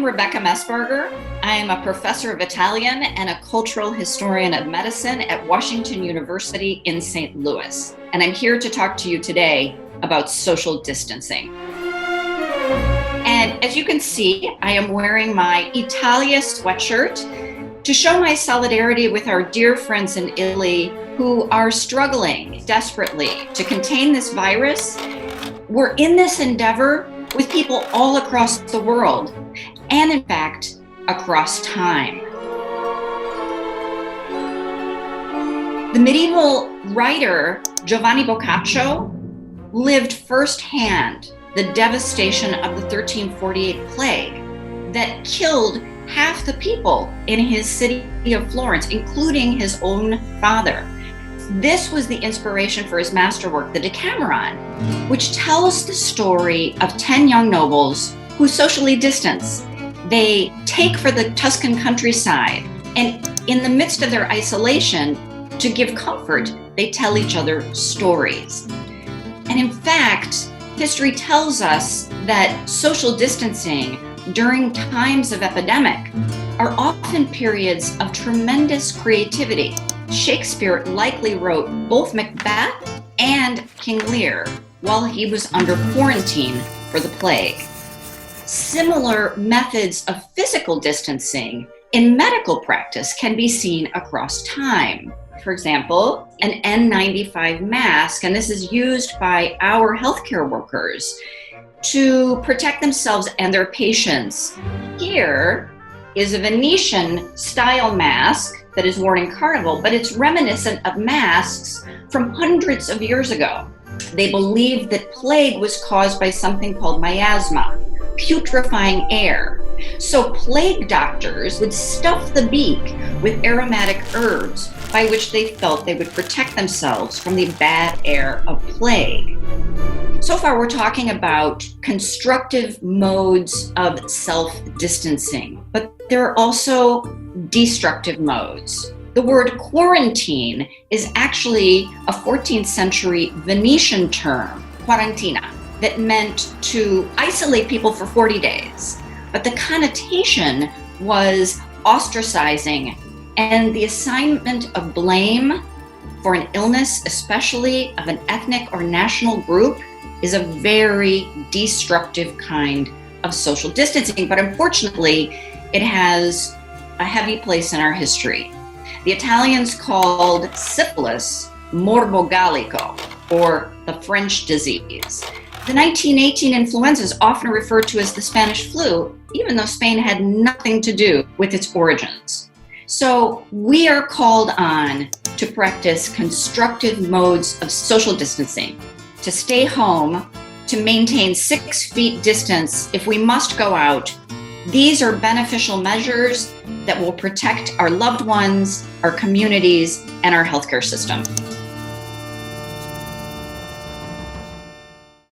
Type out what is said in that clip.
Rebecca Messbarger. I am a professor of Italian and a cultural historian of medicine at Washington University in St. Louis. And I'm here to talk to you today about social distancing. And as you can see, I am wearing my Italia sweatshirt to show my solidarity with our dear friends in Italy who are struggling desperately to contain this virus. We're in this endeavor with people all across the world, and in fact, across time. The medieval writer Giovanni Boccaccio lived firsthand the devastation of the 1348 plague that killed half the people in his city of Florence, including his own father. This was the inspiration for his masterwork, the Decameron, which tells the story of 10 young nobles who socially distance. They take for the Tuscan countryside, and in the midst of their isolation, to give comfort, they tell each other stories. And in fact, history tells us that social distancing during times of epidemic are often periods of tremendous creativity. Shakespeare likely wrote both Macbeth and King Lear while he was under quarantine for the plague. Similar methods of physical distancing in medical practice can be seen across time. For example, an N95 mask, and this is used by our healthcare workers to protect themselves and their patients. Here is a Venetian style mask that is worn in Carnival, but it's reminiscent of masks from hundreds of years ago. They believed that plague was caused by something called miasma, putrefying air. So plague doctors would stuff the beak with aromatic herbs by which they felt they would protect themselves from the bad air of plague. So far, we're talking about constructive modes of self-distancing, but there are also destructive modes. The word quarantine is actually a 14th century Venetian term, quarantina, that meant to isolate people for 40 days. But the connotation was ostracizing, and the assignment of blame for an illness, especially of an ethnic or national group, is a very destructive kind of social distancing. But unfortunately, it has a heavy place in our history. The Italians called syphilis morbo gallico, or the French disease. The 1918 influenza is often referred to as the Spanish flu, even though Spain had nothing to do with its origins. So we are called on to practice constructive modes of social distancing, to stay home, to maintain 6 feet distance if we must go out. These are beneficial measures that will protect our loved ones, our communities, and our healthcare system.